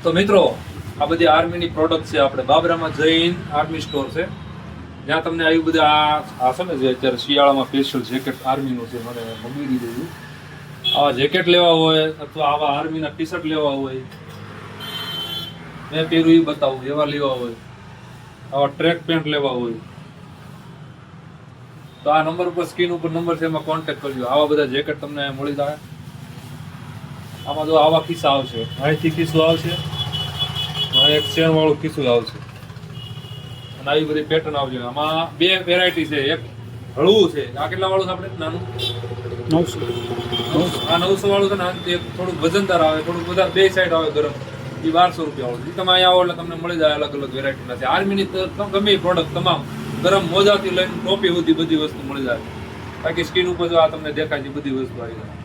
તો મિત્રો આ બધી આર્મીની પ્રોડક્ટ છે. આપણે બાબરામાં જૈન આર્મી સ્ટોર છે, જ્યાં તમને આવી બધી આ છે ને જે અત્યારે શિયાળામાં સ્પેશિયલ જેકેટ આર્મીનું છે, મને મગવી દીધું. આવા જેકેટ લેવા હોય અથવા આવા આર્મીના ટી શર્ટ લેવા હોય, મેં પહેર્યું એ બતાવું એવા લેવા હોય, આવા ટ્રેક પેન્ટ લેવા હોય તો આ નંબર ઉપર સ્ક્રીન ઉપર નંબર છે, એમાં કોન્ટેક્ટ કરજો. આવા બધા જેકેટ તમને મળી જાય. આમાં જો આવા ખિસ્સા આવશે, અહીંથી ખિસ્સું આવશે, એક ચેન વાળું ખિસ્સું આવશે, અને આવી બધી પેટર્ન આવશે. આમાં બે વેરાયટી છે, એક હળવું છે. આ કેટલા વાળું છે આપણે? નાનું 900. આ 900 વાળું છે ને, એક થોડુંક વજનદાર આવે, થોડુંક બધા બે સાઈડ આવે ગરમ, એ 1200 રૂપિયા વાળું. તમે અહીંયા આવો એટલે તમને મળી જાય અલગ અલગ વેરાયટીના છે. આર્મીની ગમે એ પ્રોડક્ટ તમામ ગરમ મોજાથી લઈને ટોપી સુધી બધી વસ્તુ મળી જાય. બાકી સ્કીન ઉપર જો આ તમને દેખાય છે બધી વસ્તુ આવી જાય.